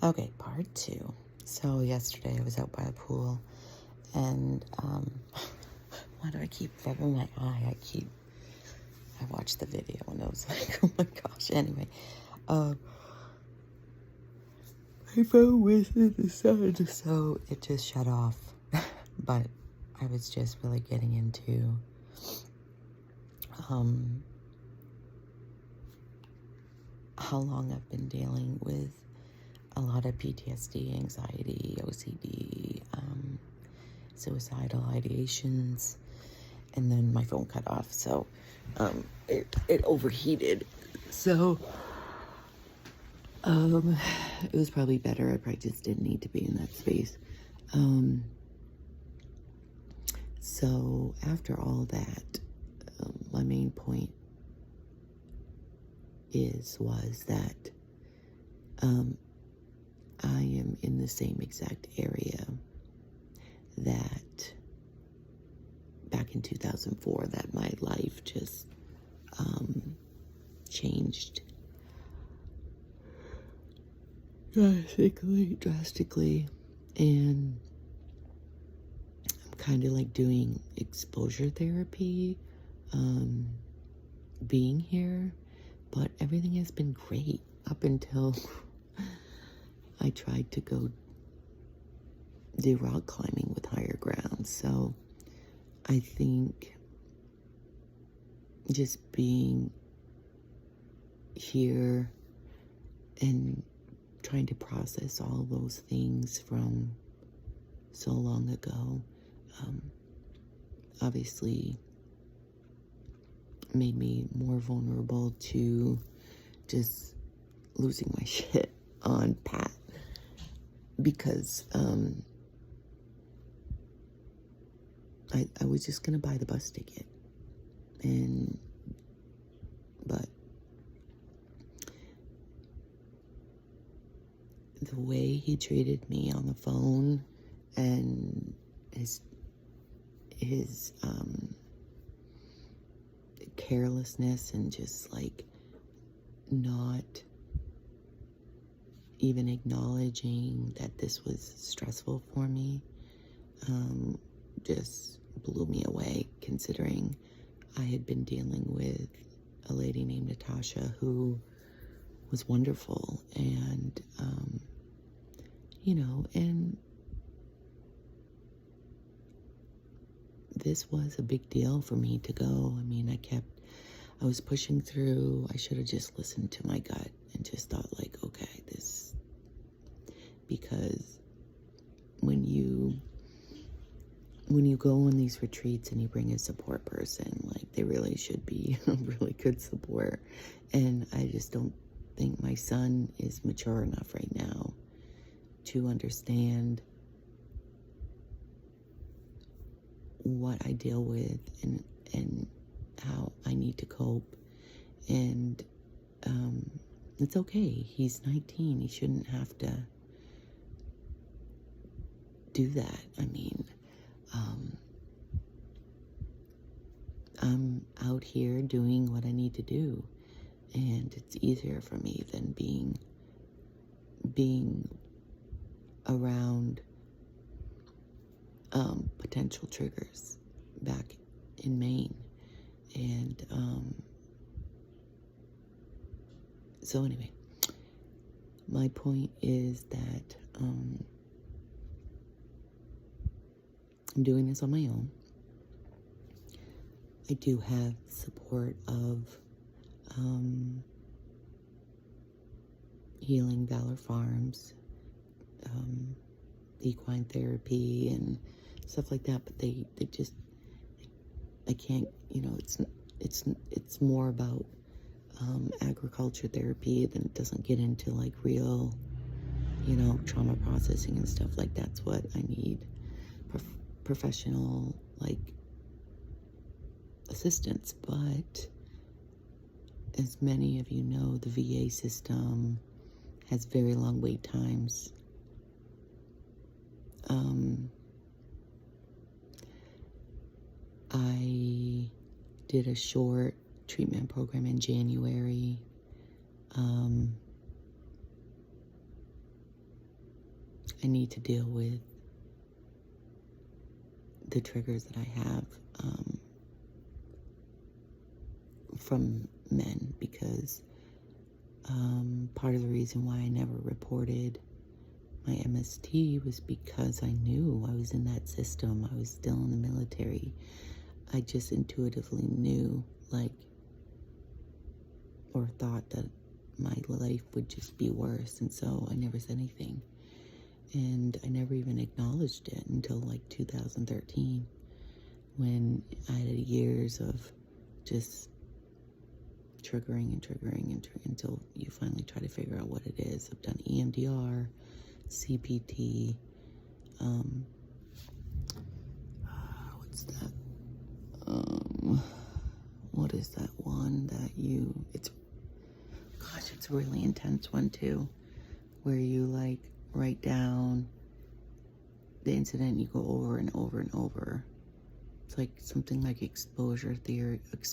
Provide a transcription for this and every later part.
Okay, part two. So yesterday I was out by the pool and why do I keep rubbing my eye? I watched the video and I was like, oh my gosh. Anyway, my phone was in the sun, so it just shut off. But I was just really getting into how long I've been dealing with a lot of PTSD, anxiety, OCD, suicidal ideations, and then my phone cut off, so it overheated. So it was probably better. I probably just didn't need to be in that space. So after all that, my main point was that I am in the same exact area that back in 2004, that my life just changed drastically, and I'm kind of like doing exposure therapy, being here, but everything has been great up until I tried to go do rock climbing with higher ground. So I think just being here and trying to process all those things from so long ago obviously made me more vulnerable to just losing my shit on Pat, because I was just gonna buy the bus ticket, but the way he treated me on the phone and his carelessness and just like not even acknowledging that this was stressful for me just blew me away, considering I had been dealing with a lady named Natasha who was wonderful, and and this was a big deal for me to go. I mean, I was pushing through. I should have just listened to my gut and just thought like, okay, because when you go on these retreats and you bring a support person, like, they really should be a really good support. And I just don't think my son is mature enough right now to understand what I deal with and how I need to cope. And it's okay. He's 19. He shouldn't have to do that. I mean, I'm out here doing what I need to do, and it's easier for me than being around potential triggers back in Maine. And so anyway, my point is that I'm doing this on my own. I do have support of Healing Valor Farms, equine therapy and stuff like that, but they just, I can't, it's more about agriculture therapy, than it doesn't get into like real, trauma processing and stuff. Like, that's what I need, professional like assistance. But as many of you know, the VA system has very long wait times. I did a short treatment program in January. I need to deal with the triggers that I have from men, because part of the reason why I never reported my MST was because I knew I was in that system. I was still in the military. I just intuitively knew, like, or thought that my life would just be worse, and so I never said anything. And I never even acknowledged it until like 2013, when I had years of just triggering until you finally try to figure out what it is. I've done EMDR, CPT, what's that? What is that one that it's a really intense one too, where you like write down the incident, you go over and over and over. It's like something like exposure theory, gosh,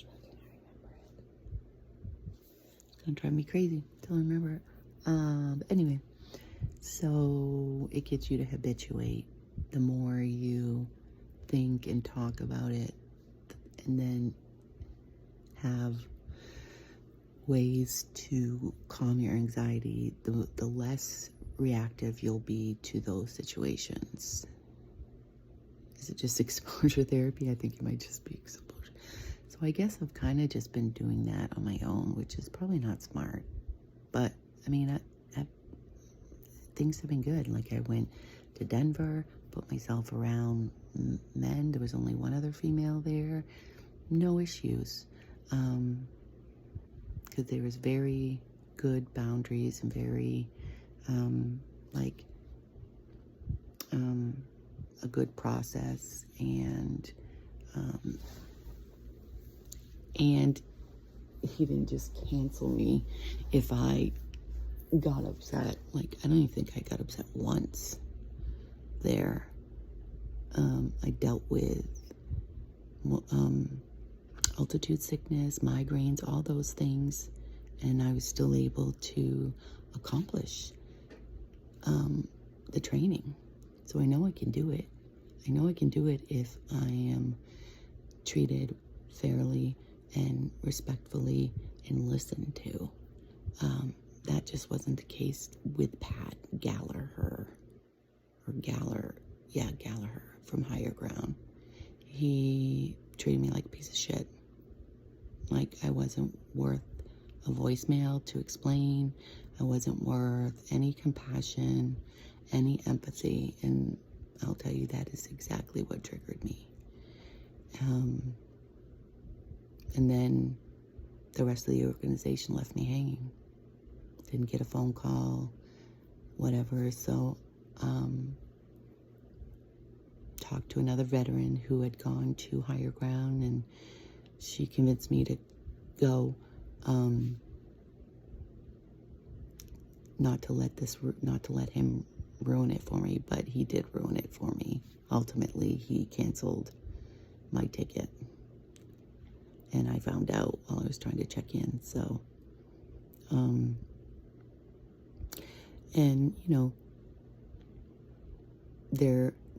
why can't I remember it? It's gonna drive me crazy till I remember it. But anyway, so it gets you to habituate. The more you think and talk about it, and then have ways to calm your anxiety, the less reactive you'll be to those situations. Is it just exposure therapy? I think it might just be exposure. So I guess I've kind of just been doing that on my own, which is probably not smart. But I mean, things have been good. Like, I went to Denver, put myself around men. There was only one other female there. No issues. Because there was very good boundaries and very, a good process, and he didn't just cancel me if I got upset. Like, I don't even think I got upset once there. I dealt with altitude sickness, migraines, all those things, and I was still able to accomplish the training. So I know I can do it. I know I can do it if I am treated fairly and respectfully and listened to. That just wasn't the case with Pat Gallagher, Gallagher from Higher Ground. He treated me like a piece of shit. Like, I wasn't worth a voicemail to explain. I wasn't worth any compassion, any empathy, and I'll tell you, that is exactly what triggered me. And then the rest of the organization left me hanging. Didn't get a phone call, whatever. So, talked to another veteran who had gone to Higher Ground, and she convinced me to go, not to let him ruin it for me, but he did ruin it for me. Ultimately, he canceled my ticket, and I found out while I was trying to check in. So, and you know,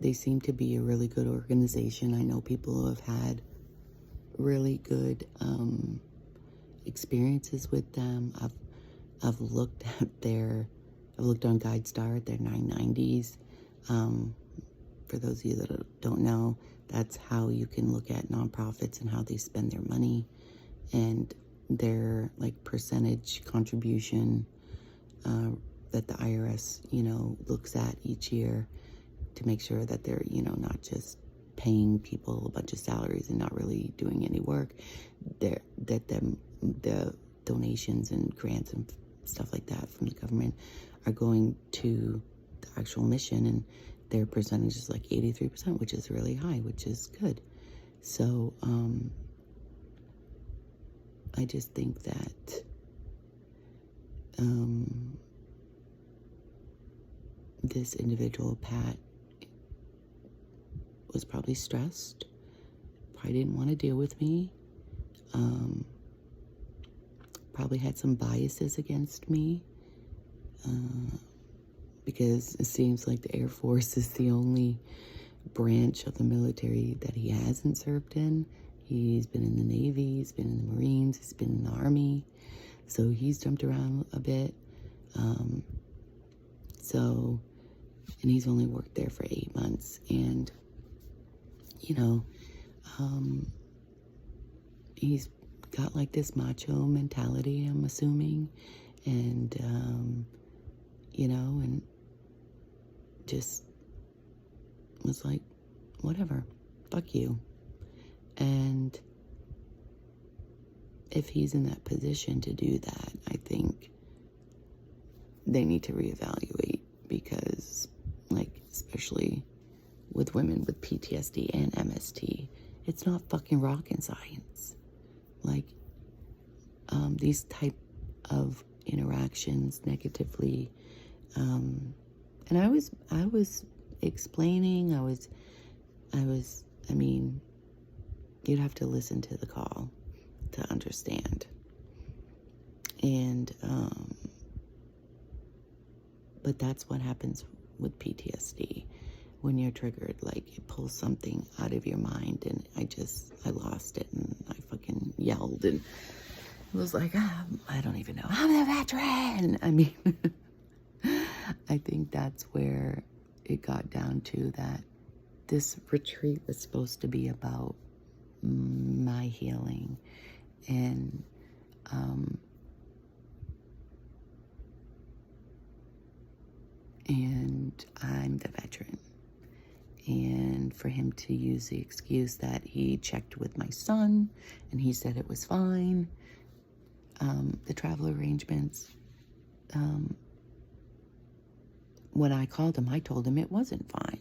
they seem to be a really good organization. I know people who have had really good experiences with them. I've looked on GuideStar at their 990s. For those of you that don't know, that's how you can look at nonprofits and how they spend their money, and their like percentage contribution that the IRS, looks at each year to make sure that they're, not just paying people a bunch of salaries and not really doing any work. The donations and grants and stuff like that from the government are going to the actual mission, and their percentage is like 83%, which is really high, which is good. So, I just think that, this individual, Pat, was probably stressed, probably didn't want to deal with me, probably had some biases against me, because it seems like the Air Force is the only branch of the military that he hasn't served in. He's been in the Navy, he's been in the Marines, he's been in the Army, so he's jumped around a bit. And he's only worked there for 8 months, and he's got like this macho mentality, I'm assuming, and and just was like, whatever, fuck you. And if he's in that position to do that, I think they need to reevaluate, because, like, especially with women with PTSD and MST, it's not fucking rocket science. Like, these type of interactions negatively, and I was explaining, I mean, you'd have to listen to the call to understand. And, but that's what happens with PTSD. When you're triggered, like, it pulls something out of your mind, and I lost it, and I fucking yelled, and was like, I don't even know, I'm the veteran. I mean, I think that's where it got down to, that this retreat was supposed to be about my healing, and I'm the veteran. And for him to use the excuse that he checked with my son and he said it was fine, the travel arrangements, when I called him, I told him it wasn't fine,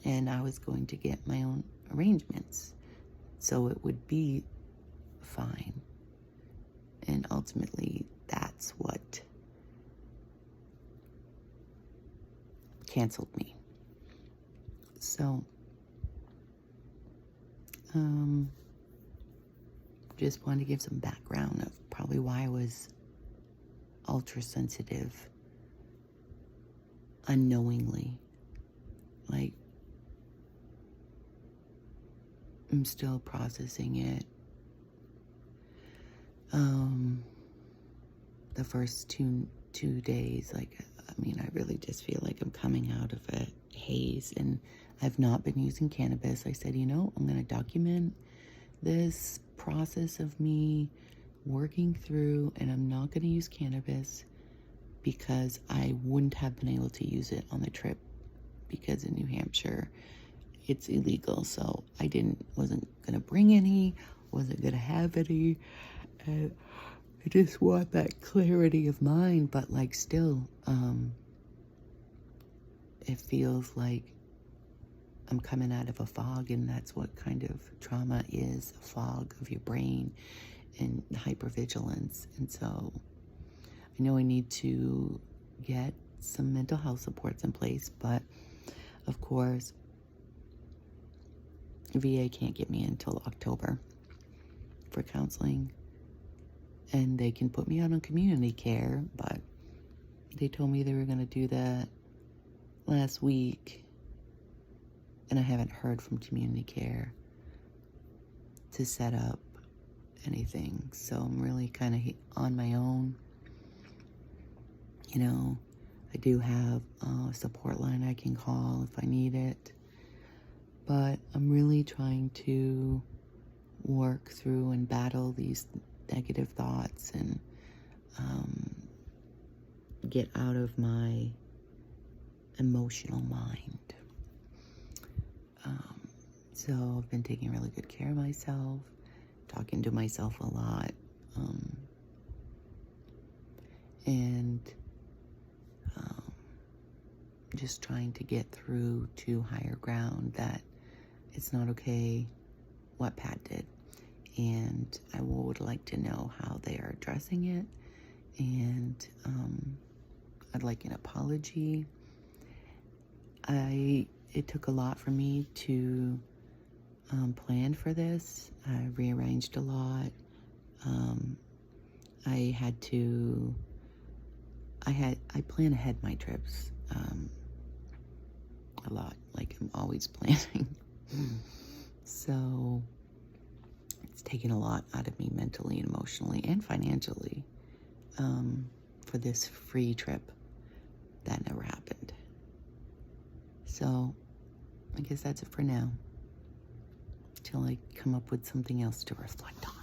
and I was going to get my own arrangements so it would be fine. And ultimately, that's what canceled me. So, just wanted to give some background of probably why I was ultra sensitive unknowingly. Like, I'm still processing it. The first two days, like, I mean, I really just feel like I'm coming out of a haze, and I've not been using cannabis. I said, I'm going to document this process of me working through, and I'm not going to use cannabis because I wouldn't have been able to use it on the trip, because in New Hampshire it's illegal. So I wasn't going to bring any, wasn't going to have any, and I just want that clarity of mind. But like, still, it feels like I'm coming out of a fog, and that's what kind of trauma is, a fog of your brain and hypervigilance. And so I know I need to get some mental health supports in place, but of course, VA can't get me until October for counseling, and they can put me out on community care, but they told me they were going to do that last week, and I haven't heard from community care to set up anything. So I'm really kind of on my own. I do have a support line I can call if I need it, but I'm really trying to work through and battle these negative thoughts and get out of my emotional mind. So I've been taking really good care of myself, talking to myself a lot, and just trying to get through to higher ground that it's not okay what Pat did, and I would like to know how they are addressing it, and I'd like an apology. It took a lot for me to plan for this. I rearranged a lot. I had to, I plan ahead my trips a lot. Like, I'm always planning. So it's taken a lot out of me mentally and emotionally and financially for this free trip that never happened. So I guess that's it for now, till I come up with something else to reflect on.